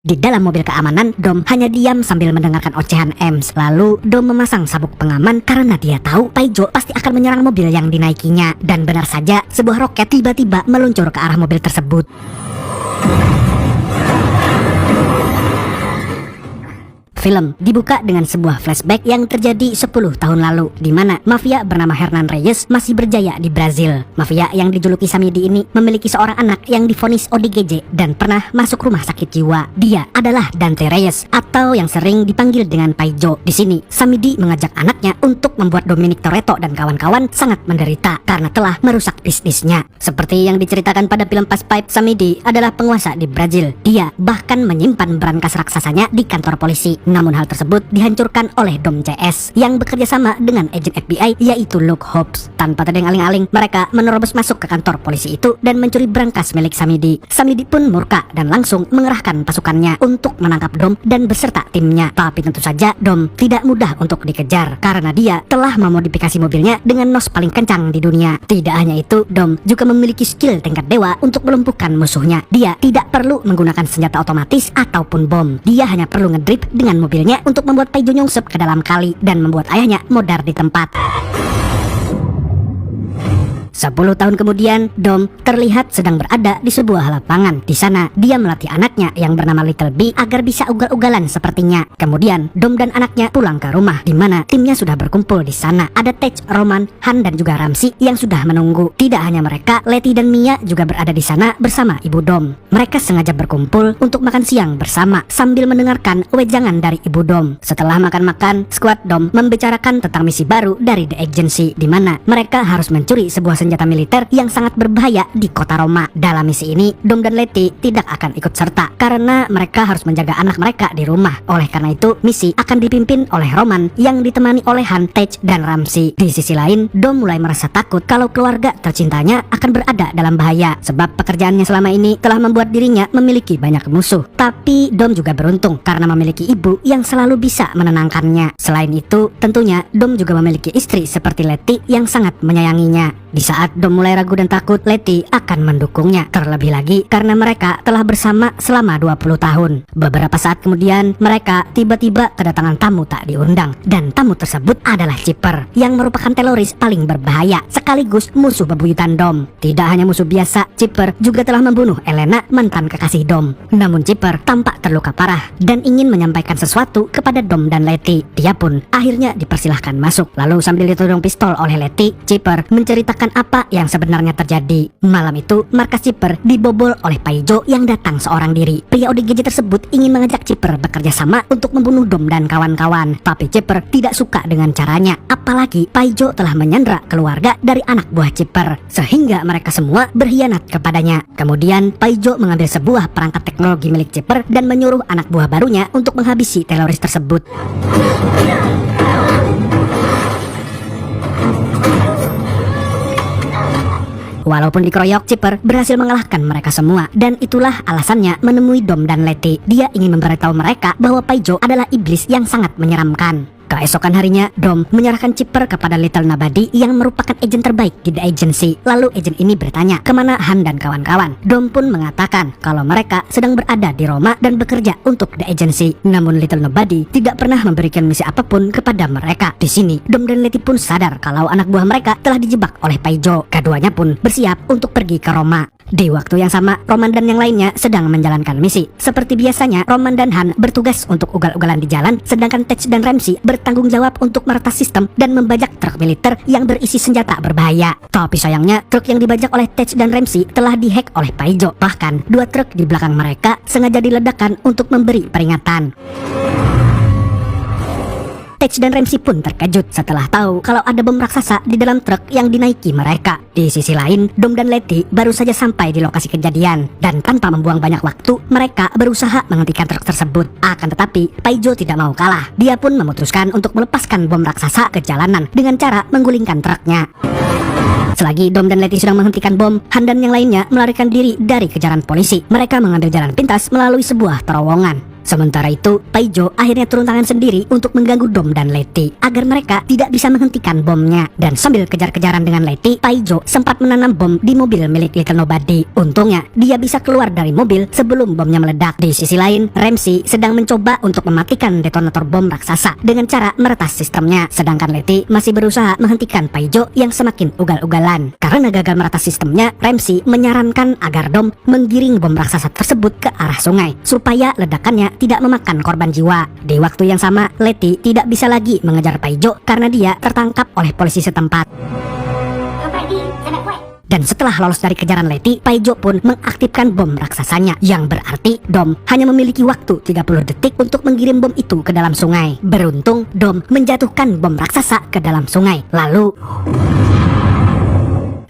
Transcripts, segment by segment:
Di dalam mobil keamanan, Dom hanya diam sambil mendengarkan ocehan Ems. Lalu, Dom memasang sabuk pengaman karena dia tahu Paijo pasti akan menyerang mobil yang dinaikinya. Dan benar saja, sebuah roket tiba-tiba meluncur ke arah mobil tersebut. Film dibuka dengan sebuah flashback yang terjadi 10 tahun lalu, di mana mafia bernama Hernan Reyes masih berjaya di Brazil. Mafia yang dijuluki Samidi ini memiliki seorang anak yang divonis ODGJ dan pernah masuk rumah sakit jiwa. Dia adalah Dante Reyes atau yang sering dipanggil dengan Paijo. Di sini, Samidi mengajak anaknya untuk membuat Dominic Toretto dan kawan-kawan sangat menderita karena telah merusak bisnisnya. Seperti yang diceritakan pada film Fast Five, Samidi adalah penguasa di Brazil. Dia bahkan menyimpan brankas raksasanya di kantor polisi. Namun hal tersebut dihancurkan oleh Dom CS yang bekerja sama dengan agen FBI yaitu Luke Hobbs. Tanpa tedeng aling-aling, mereka menerobos masuk ke kantor polisi itu dan mencuri brankas milik Samidi. Samidi pun murka dan langsung mengerahkan pasukannya untuk menangkap Dom dan beserta timnya. Tapi tentu saja Dom tidak mudah untuk dikejar karena dia telah memodifikasi mobilnya dengan nos paling kencang di dunia. Tidak hanya itu, Dom juga memiliki skill tingkat dewa untuk melumpuhkan musuhnya. Dia tidak perlu menggunakan senjata otomatis ataupun bom. Dia hanya perlu ngedrip dengan mobilnya untuk membuat Paijo nyungsep ke dalam kali dan membuat ayahnya modar di tempat. 10 tahun kemudian, Dom terlihat sedang berada di sebuah lapangan. Di sana, dia melatih anaknya yang bernama Little B agar bisa ugal-ugalan sepertinya. Kemudian, Dom dan anaknya pulang ke rumah, di mana timnya sudah berkumpul di sana. Ada Tej, Roman, Han, dan juga Ramsey yang sudah menunggu. Tidak hanya mereka, Letty dan Mia juga berada di sana bersama ibu Dom. Mereka sengaja berkumpul untuk makan siang bersama sambil mendengarkan wejangan dari ibu Dom. Setelah makan-makan, skuad Dom membicarakan tentang misi baru dari The Agency, di mana mereka harus mencuri sebuah senjata militer yang sangat berbahaya di kota Roma. Dalam misi ini, Dom dan Letty tidak akan ikut serta karena mereka harus menjaga anak mereka di rumah. Oleh karena itu, misi akan dipimpin oleh Roman yang ditemani oleh Han, Tej, dan Ramsey. Di sisi lain, Dom mulai merasa takut kalau keluarga tercintanya akan berada dalam bahaya sebab pekerjaannya selama ini telah membuat dirinya memiliki banyak musuh. Tapi Dom juga beruntung karena memiliki ibu yang selalu bisa menenangkannya. Selain itu, tentunya Dom juga memiliki istri seperti Letty yang sangat menyayanginya. Di saat Dom mulai ragu dan takut, Letty akan mendukungnya. Terlebih lagi karena mereka telah bersama selama 20 tahun. Beberapa saat kemudian, mereka tiba-tiba kedatangan tamu tak diundang. Dan tamu tersebut adalah Chipper, yang merupakan teroris paling berbahaya sekaligus musuh bebuyutan Dom. Tidak hanya musuh biasa, Chipper juga telah membunuh Elena, mantan kekasih Dom. Namun Chipper tampak terluka parah dan ingin menyampaikan sesuatu kepada Dom dan Letty. Dia pun akhirnya dipersilahkan masuk. Lalu sambil ditodong pistol oleh Letty, Chipper menceritakan apa yang sebenarnya terjadi. Malam itu, markas Chipper dibobol oleh Paijo yang datang seorang diri. Pria ODGJ tersebut ingin mengajak Chipper bekerja sama untuk membunuh Dom dan kawan-kawan. Tapi Chipper tidak suka dengan caranya. Apalagi Paijo telah menyandra keluarga dari anak buah Chipper, sehingga mereka semua berkhianat kepadanya. Kemudian Paijo mengambil sebuah perangkat teknologi milik Chipper dan menyuruh anak buah barunya untuk menghabisi teroris tersebut. Walaupun dikeroyok, Chipper berhasil mengalahkan mereka semua. Dan itulah alasannya menemui Dom dan Letty. Dia ingin memberitahu mereka bahwa Paijo adalah iblis yang sangat menyeramkan. Keesokan harinya, Dom menyerahkan Chipper kepada Little Nobody yang merupakan agen terbaik di The Agency. Lalu agen ini bertanya kemana Han dan kawan-kawan. Dom pun mengatakan kalau mereka sedang berada di Roma dan bekerja untuk The Agency. Namun Little Nobody tidak pernah memberikan misi apapun kepada mereka. Di sini, Dom dan Letty pun sadar kalau anak buah mereka telah dijebak oleh Paijo. Keduanya pun bersiap untuk pergi ke Roma. Di waktu yang sama, Roman dan yang lainnya sedang menjalankan misi. Seperti biasanya, Roman dan Han bertugas untuk ugal-ugalan di jalan, sedangkan Tej dan Ramsey bertanggung jawab untuk meretas sistem dan membajak truk militer yang berisi senjata berbahaya. Tapi sayangnya, truk yang dibajak oleh Tej dan Ramsey telah dihack oleh Paijo. Bahkan, 2 truk di belakang mereka sengaja diledakkan untuk memberi peringatan. Tej dan Ramsey pun terkejut setelah tahu kalau ada bom raksasa di dalam truk yang dinaiki mereka. Di sisi lain, Dom dan Letty baru saja sampai di lokasi kejadian dan tanpa membuang banyak waktu, mereka berusaha menghentikan truk tersebut. Akan tetapi, Paijo tidak mau kalah. Dia pun memutuskan untuk melepaskan bom raksasa ke jalanan dengan cara menggulingkan truknya. Selagi Dom dan Letty sedang menghentikan bom, Han dan yang lainnya melarikan diri dari kejaran polisi. Mereka mengambil jalan pintas melalui sebuah terowongan. Sementara itu, Paijo akhirnya turun tangan sendiri untuk mengganggu Dom dan Letty agar mereka tidak bisa menghentikan bomnya. Dan sambil kejar-kejaran dengan Letty, Paijo sempat menanam bom di mobil milik Little Nobody. Untungnya, dia bisa keluar dari mobil sebelum bomnya meledak. Di sisi lain, Ramsey sedang mencoba untuk mematikan detonator bom raksasa dengan cara meretas sistemnya. Sedangkan Letty masih berusaha menghentikan Paijo yang semakin ugal-ugalan. Karena gagal meretas sistemnya, Ramsey menyarankan agar Dom menggiring bom raksasa tersebut ke arah sungai supaya ledakannya tidak memakan korban jiwa. Di waktu yang sama, Letty tidak bisa lagi mengejar Paijo karena dia tertangkap oleh polisi setempat. Dan setelah lolos dari kejaran Letty, Paijo pun mengaktifkan bom raksasanya, yang berarti Dom hanya memiliki waktu 30 detik untuk mengirim bom itu ke dalam sungai. Beruntung, Dom menjatuhkan bom raksasa ke dalam sungai. Lalu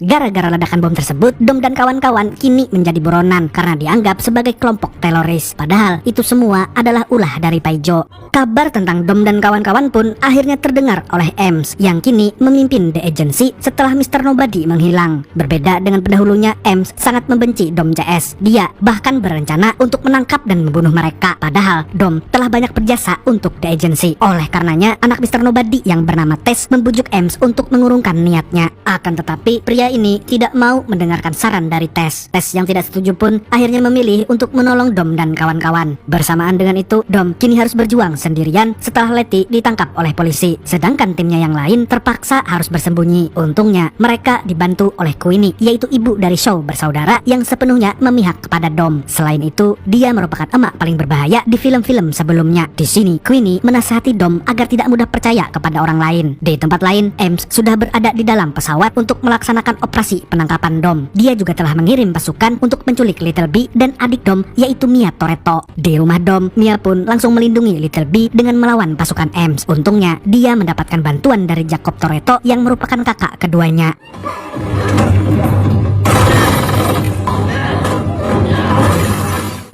gara-gara ledakan bom tersebut, Dom dan kawan-kawan kini menjadi buronan karena dianggap sebagai kelompok teroris. Padahal itu semua adalah ulah dari Paijo. Kabar tentang Dom dan kawan-kawan pun akhirnya terdengar oleh Ames yang kini memimpin The Agency setelah Mr. Nobody menghilang. Berbeda dengan pendahulunya, Ames sangat membenci Dom CS. Dia bahkan berencana untuk menangkap dan membunuh mereka. Padahal Dom telah banyak berjasa untuk The Agency. Oleh karenanya, anak Mr. Nobody yang bernama Tess membujuk Ames untuk mengurungkan niatnya. Akan tetapi, pria ini tidak mau mendengarkan saran dari Tess. Tess yang tidak setuju pun akhirnya memilih untuk menolong Dom dan kawan-kawan. Bersamaan dengan itu, Dom kini harus berjuang sendirian setelah Letty ditangkap oleh polisi. Sedangkan timnya yang lain terpaksa harus bersembunyi. Untungnya mereka dibantu oleh Queenie, yaitu ibu dari Shaw bersaudara yang sepenuhnya memihak kepada Dom. Selain itu, dia merupakan emak paling berbahaya di film-film sebelumnya. Di sini, Queenie menasihati Dom agar tidak mudah percaya kepada orang lain. Di tempat lain, Ames sudah berada di dalam pesawat untuk melaksanakan operasi penangkapan Dom. Dia juga telah mengirim pasukan untuk menculik Little B dan adik Dom, yaitu Mia Toretto. Di rumah Dom, Mia pun langsung melindungi Little B dengan melawan pasukan Ames. Untungnya, dia mendapatkan bantuan dari Jacob Toretto yang merupakan kakak keduanya.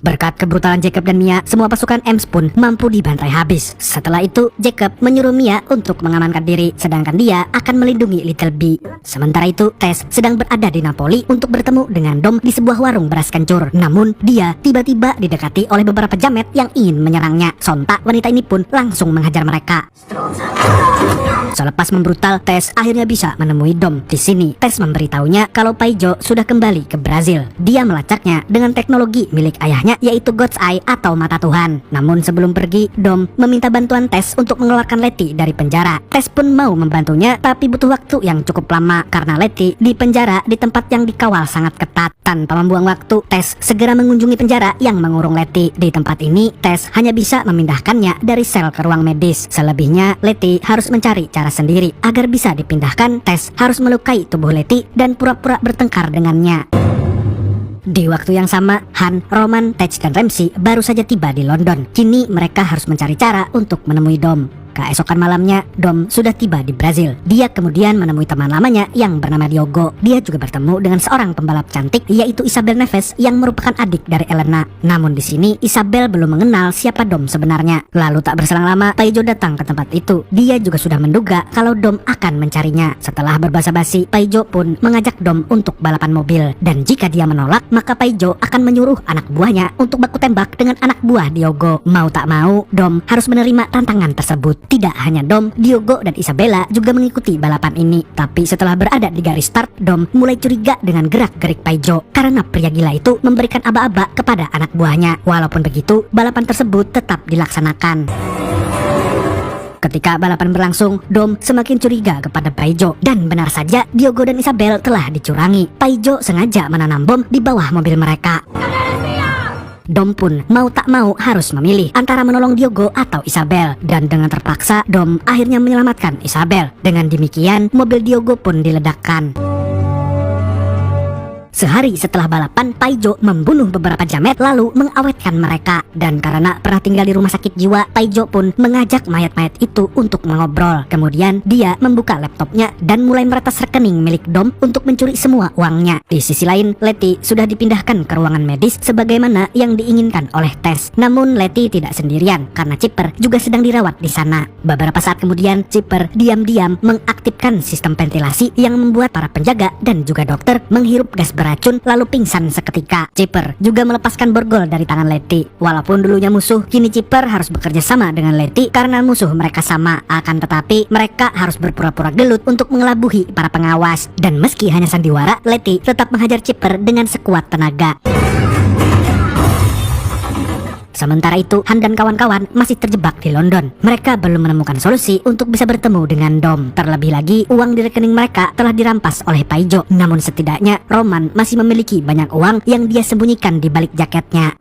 Berkat kebrutalan Jacob dan Mia, semua pasukan Ames pun mampu dibantai habis. Setelah itu, Jacob menyuruh Mia untuk mengamankan diri, sedangkan dia akan melindungi Little B. Sementara itu, Tess sedang berada di Napoli untuk bertemu dengan Dom di sebuah warung beras kencur. Namun, dia tiba-tiba didekati oleh beberapa jamet yang ingin menyerangnya. Sontak, wanita ini pun langsung menghajar mereka. Selepas membrutal, Tess akhirnya bisa menemui Dom. Di sini, Tess memberitahunya kalau Paijo sudah kembali ke Brazil. Dia melacaknya dengan teknologi milik ayahnya, yaitu God's Eye atau mata Tuhan. Namun sebelum pergi, Dom meminta bantuan Tess untuk mengeluarkan Letty dari penjara. Tess pun mau membantunya, tapi butuh waktu yang cukup lama karena Letty di penjara di tempat yang dikawal sangat ketat. Tanpa membuang waktu, Tess segera mengunjungi penjara yang mengurung Letty. Di tempat ini, Tess hanya bisa memindahkannya dari sel ke ruang medis. Selebihnya, Letty harus mencari cara sendiri. Agar bisa dipindahkan, Tess harus melukai tubuh Letty dan pura-pura bertengkar dengannya. Di waktu yang sama, Han, Roman, Tej, dan Ramsey baru saja tiba di London. Kini mereka harus mencari cara untuk menemui Dom. Keesokan malamnya, Dom sudah tiba di Brazil. Dia kemudian menemui teman lamanya yang bernama Diogo. Dia juga bertemu dengan seorang pembalap cantik, yaitu Isabel Neves yang merupakan adik dari Elena. Namun di sini, Isabel belum mengenal siapa Dom sebenarnya. Lalu tak berselang lama, Paijo datang ke tempat itu. Dia juga sudah menduga kalau Dom akan mencarinya. Setelah berbasa-basi, Paijo pun mengajak Dom untuk balapan mobil. Dan jika dia menolak, maka Paijo akan menyuruh anak buahnya untuk baku tembak dengan anak buah Diogo. Mau tak mau, Dom harus menerima tantangan tersebut. Tidak hanya Dom, Diogo dan Isabella juga mengikuti balapan ini. Tapi setelah berada di garis start, Dom mulai curiga dengan gerak-gerik Paijo karena pria gila itu memberikan aba-aba kepada anak buahnya. Walaupun begitu, balapan tersebut tetap dilaksanakan. Ketika balapan berlangsung, Dom semakin curiga kepada Paijo. Dan benar saja, Diogo dan Isabel telah dicurangi. Paijo sengaja menanam bom di bawah mobil mereka. Dom pun mau tak mau harus memilih antara menolong Diogo atau Isabel. Dan dengan terpaksa, Dom akhirnya menyelamatkan Isabel. Dengan demikian, mobil Diogo pun diledakkan. Sehari setelah balapan, Paijo membunuh beberapa jamet lalu mengawetkan mereka. Dan karena pernah tinggal di rumah sakit jiwa, Paijo pun mengajak mayat-mayat itu untuk mengobrol. Kemudian dia membuka laptopnya dan mulai meretas rekening milik Dom untuk mencuri semua uangnya. Di sisi lain, Letty sudah dipindahkan ke ruangan medis sebagaimana yang diinginkan oleh Tess. Namun Letty tidak sendirian karena Chipper juga sedang dirawat di sana. Beberapa saat kemudian, Chipper diam-diam mengaktifkan sistem ventilasi yang membuat para penjaga dan juga dokter menghirup gas beracun lalu pingsan seketika. Chipper juga melepaskan borgol dari tangan Letty. Walaupun dulunya musuh, kini Chipper harus bekerja sama dengan Letty karena musuh mereka sama. Akan tetapi mereka harus berpura-pura gelut untuk mengelabuhi para pengawas. Dan meski hanya sandiwara, Letty tetap menghajar Chipper dengan sekuat tenaga. Sementara itu, Han dan kawan-kawan masih terjebak di London. Mereka belum menemukan solusi untuk bisa bertemu dengan Dom. Terlebih lagi, uang di rekening mereka telah dirampas oleh Paijo. Namun setidaknya, Roman masih memiliki banyak uang yang dia sembunyikan di balik jaketnya.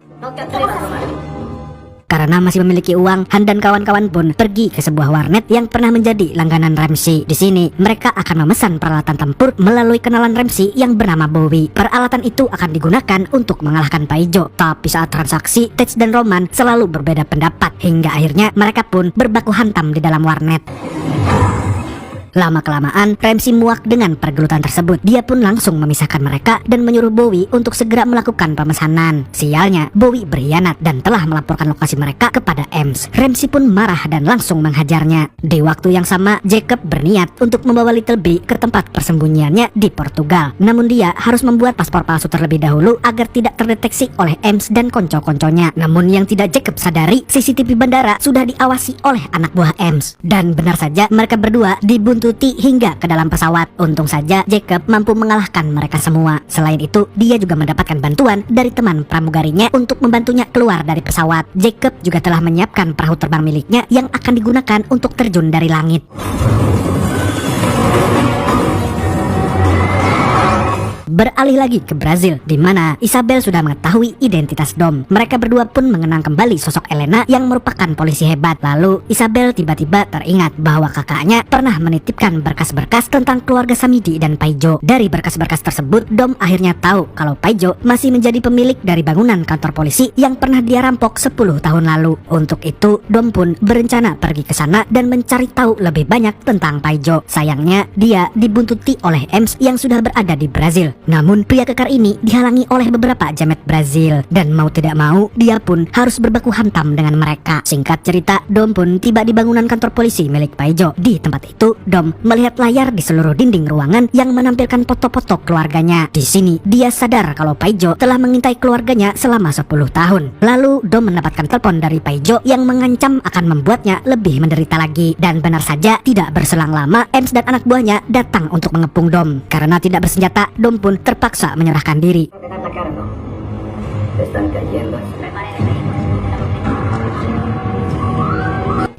Karena masih memiliki uang, Han dan kawan-kawan pun pergi ke sebuah warnet yang pernah menjadi langganan Ramsey. Di sini, mereka akan memesan peralatan tempur melalui kenalan Ramsey yang bernama Bowie. Peralatan itu akan digunakan untuk mengalahkan Paijo. Tapi saat transaksi, Tej dan Roman selalu berbeda pendapat. Hingga akhirnya mereka pun berbaku hantam di dalam warnet. Lama-kelamaan, Ramsey muak dengan pergelutan tersebut. Dia pun langsung memisahkan mereka dan menyuruh Bowie untuk segera melakukan pemesanan. Sialnya, Bowie berkhianat dan telah melaporkan lokasi mereka kepada Ems. Ramsey pun marah dan langsung menghajarnya. Di waktu yang sama, Jacob berniat untuk membawa Little B ke tempat persembunyiannya di Portugal. Namun dia harus membuat paspor palsu terlebih dahulu agar tidak terdeteksi oleh Ems dan konco-konconya. Namun yang tidak Jacob sadari, CCTV bandara sudah diawasi oleh anak buah Ems. Dan benar saja, mereka berdua dibuntuti hingga ke dalam pesawat. Untung saja Jacob mampu mengalahkan mereka semua. Selain itu, dia juga mendapatkan bantuan dari teman pramugarinya untuk membantunya keluar dari pesawat. Jacob juga telah menyiapkan perahu terbang miliknya yang akan digunakan untuk terjun dari langit. Beralih lagi ke Brazil, di mana Isabel sudah mengetahui identitas Dom. Mereka berdua pun mengenang kembali sosok Elena yang merupakan polisi hebat. Lalu Isabel tiba-tiba teringat bahwa kakaknya pernah menitipkan berkas-berkas tentang keluarga Samidi dan Paijo. Dari berkas-berkas tersebut, Dom akhirnya tahu kalau Paijo masih menjadi pemilik dari bangunan kantor polisi yang pernah dia rampok 10 tahun lalu. Untuk itu, Dom pun berencana pergi ke sana dan mencari tahu lebih banyak tentang Paijo. Sayangnya, dia dibuntuti oleh Ems yang sudah berada di Brazil. Namun pria kekar ini dihalangi oleh beberapa jamet Brazil. Dan mau tidak mau, dia pun harus berbaku hantam dengan mereka. Singkat cerita, Dom pun tiba di bangunan kantor polisi milik Paijo. Di tempat itu, Dom melihat layar di seluruh dinding ruangan yang menampilkan foto-foto keluarganya. Di sini, dia sadar kalau Paijo telah mengintai keluarganya selama 10 tahun. Lalu, Dom mendapatkan telepon dari Paijo yang mengancam akan membuatnya lebih menderita lagi. Dan benar saja, tidak berselang lama, Ems dan anak buahnya datang untuk mengepung Dom. Karena tidak bersenjata, Dom pun terpaksa menyerahkan diri.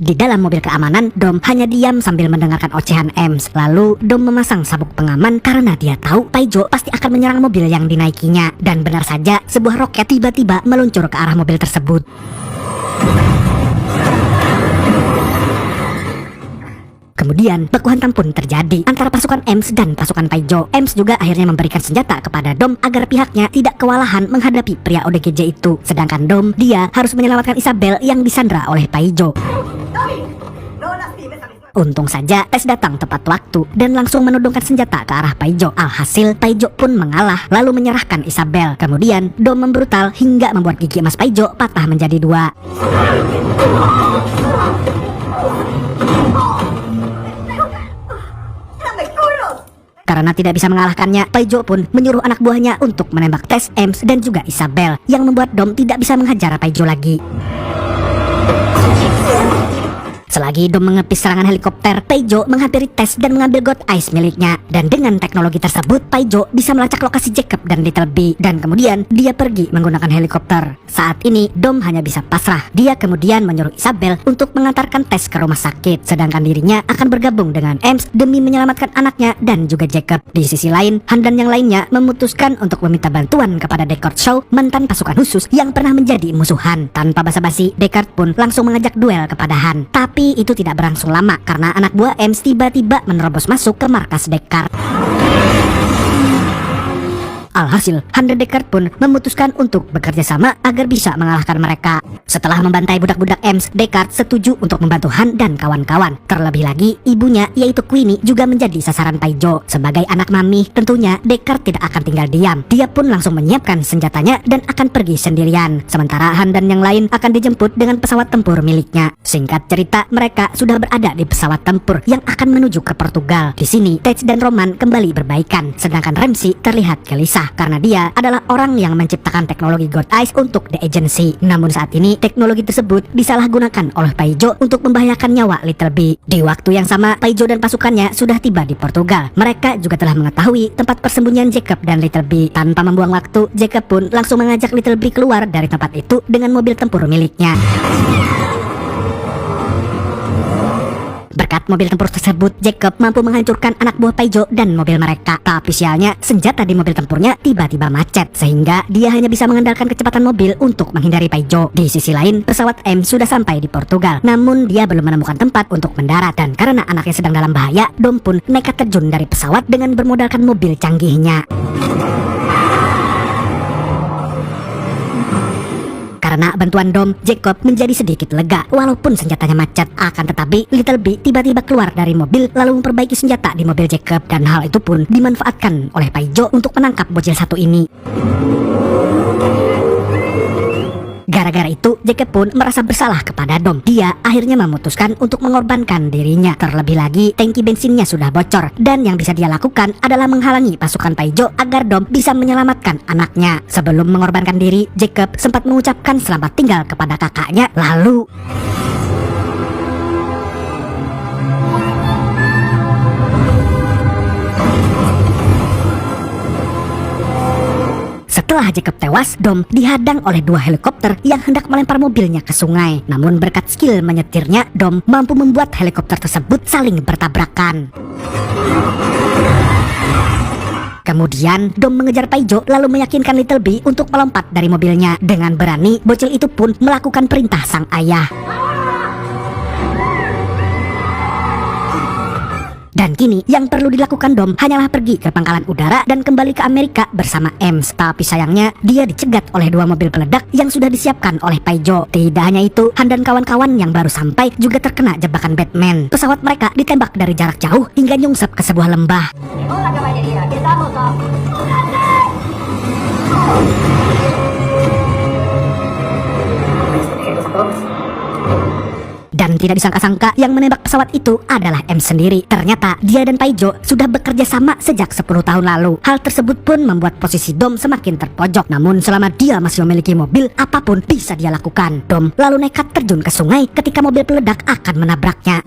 Di dalam mobil keamanan, Dom hanya diam sambil mendengarkan ocehan Ems. Lalu Dom memasang sabuk pengaman karena dia tahu Paijo pasti akan menyerang mobil yang dinaikinya. Dan benar saja, sebuah roket tiba-tiba meluncur ke arah mobil tersebut. Kemudian baku hantam pun terjadi antara pasukan Ems dan pasukan Paijo. Ems juga akhirnya memberikan senjata kepada Dom agar pihaknya tidak kewalahan menghadapi pria ODGJ itu. Sedangkan Dom, dia harus menyelamatkan Isabel yang disandra oleh Paijo. Untung saja Tes datang tepat waktu dan langsung menodongkan senjata ke arah Paijo. Alhasil Paijo pun mengalah lalu menyerahkan Isabel. Kemudian Dom membrutal hingga membuat gigi emas Paijo patah menjadi 2. Karena tidak bisa mengalahkannya, Paijo pun menyuruh anak buahnya untuk menembak Tes, Ems, dan juga Isabel, yang membuat Dom tidak bisa menghajar Paijo lagi. Selagi Dom mengepis serangan helikopter, Paijo menghampiri Tes dan mengambil God Eyes miliknya. Dan dengan teknologi tersebut, Paijo bisa melacak lokasi Jacob dan Little B. Dan kemudian dia pergi menggunakan helikopter. Saat ini Dom hanya bisa pasrah. Dia kemudian menyuruh Isabel untuk mengantarkan Tes ke rumah sakit. Sedangkan dirinya akan bergabung dengan Ems demi menyelamatkan anaknya dan juga Jacob. Di sisi lain, Han dan yang lainnya memutuskan untuk meminta bantuan kepada Deckard Shaw, mantan pasukan khusus yang pernah menjadi musuhan. Tanpa basa-basi, Deckard pun langsung mengajak duel kepada Han. Tapi itu tidak berlangsung lama karena anak buah Ems tiba-tiba menerobos masuk ke markas Deckard. Alhasil, Han dan Deckard pun memutuskan untuk bekerja sama agar bisa mengalahkan mereka. Setelah membantai budak-budak Ems, Deckard setuju untuk membantu Han dan kawan-kawan. Terlebih lagi, ibunya yaitu Queenie juga menjadi sasaran Paijo. Sebagai anak mami, tentunya Deckard tidak akan tinggal diam. Dia pun langsung menyiapkan senjatanya dan akan pergi sendirian. Sementara Han dan yang lain akan dijemput dengan pesawat tempur miliknya. Singkat cerita, mereka sudah berada di pesawat tempur yang akan menuju ke Portugal. Di sini, Tej dan Roman kembali berbaikan, sedangkan Ramsey terlihat gelisah. susah karena dia adalah orang yang menciptakan teknologi God Eyes untuk The Agency. Namun saat ini teknologi tersebut disalahgunakan oleh Paijo untuk membahayakan nyawa Little B. Di waktu yang sama, Paijo dan pasukannya sudah tiba di Portugal. Mereka juga telah mengetahui tempat persembunyian Jacob dan Little B. Tanpa membuang waktu, Jacob pun langsung mengajak Little B keluar dari tempat itu dengan mobil tempur miliknya. Berkat mobil tempur tersebut, Jacob mampu menghancurkan anak buah Paijo dan mobil mereka. Tapi sialnya, senjata di mobil tempurnya tiba-tiba macet, sehingga dia hanya bisa mengandalkan kecepatan mobil untuk menghindari Paijo. Di sisi lain, pesawat M sudah sampai di Portugal, namun dia belum menemukan tempat untuk mendarat. Dan karena anaknya sedang dalam bahaya, Dom pun nekat terjun dari pesawat dengan bermodalkan mobil canggihnya. Karena bantuan Dom, Jacob menjadi sedikit lega walaupun senjatanya macet. Akan tetapi, Little B tiba-tiba keluar dari mobil lalu memperbaiki senjata di mobil Jacob, dan hal itu pun dimanfaatkan oleh Paijo untuk menangkap bocil satu ini. Gara-gara itu, Jacob pun merasa bersalah kepada Dom. Dia akhirnya memutuskan untuk mengorbankan dirinya. Terlebih lagi, tangki bensinnya sudah bocor, dan yang bisa dia lakukan adalah menghalangi pasukan Paijo agar Dom bisa menyelamatkan anaknya. Sebelum mengorbankan diri, Jacob sempat mengucapkan selamat tinggal kepada kakaknya. Lalu setelah Jacob tewas, Dom dihadang oleh dua helikopter yang hendak melempar mobilnya ke sungai. Namun berkat skill menyetirnya, Dom mampu membuat helikopter tersebut saling bertabrakan. Kemudian, Dom mengejar Paijo lalu meyakinkan Little B untuk melompat dari mobilnya. Dengan berani, bocil itu pun melakukan perintah sang ayah. Dan kini yang perlu dilakukan Dom hanyalah pergi ke pangkalan udara dan kembali ke Amerika bersama Ems. Tapi sayangnya dia dicegat oleh dua mobil peledak yang sudah disiapkan oleh Paijo. Tidak hanya itu, Han dan kawan-kawan yang baru sampai juga terkena jebakan Batman. Pesawat mereka ditembak dari jarak jauh hingga nyungsep ke sebuah lembah. Dan tidak disangka-sangka yang menembak pesawat itu adalah M sendiri. Ternyata dia dan Paijo sudah bekerja sama sejak 10 tahun lalu. Hal tersebut pun membuat posisi Dom semakin terpojok. Namun selama dia masih memiliki mobil, apapun bisa dia lakukan. Dom lalu nekat terjun ke sungai ketika mobil peledak akan menabraknya.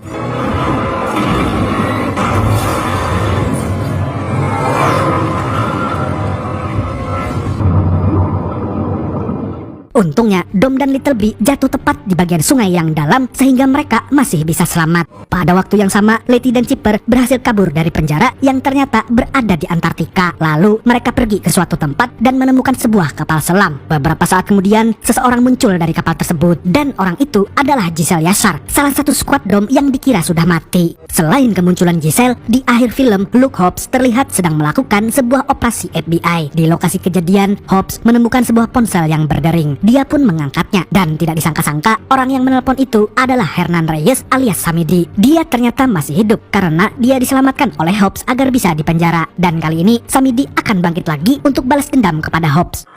Untungnya, Dom dan Little B jatuh tepat di bagian sungai yang dalam sehingga mereka masih bisa selamat. Pada waktu yang sama, Letty dan Chipper berhasil kabur dari penjara yang ternyata berada di Antartika. Lalu, mereka pergi ke suatu tempat dan menemukan sebuah kapal selam. Beberapa saat kemudian, seseorang muncul dari kapal tersebut, dan orang itu adalah Giselle Yashar, salah satu skuad Dom yang dikira sudah mati. Selain kemunculan Giselle, di akhir film, Luke Hobbs terlihat sedang melakukan sebuah operasi FBI. Di lokasi kejadian, Hobbs menemukan sebuah ponsel yang berdering. Dia pun mengangkatnya, dan tidak disangka-sangka orang yang menelpon itu adalah Hernan Reyes alias Samidi. Dia ternyata masih hidup karena dia diselamatkan oleh Hobbs agar bisa dipenjara. Dan kali ini Samidi akan bangkit lagi untuk balas dendam kepada Hobbs.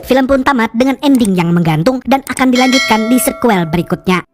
Film pun tamat dengan ending yang menggantung dan akan dilanjutkan di sequel berikutnya.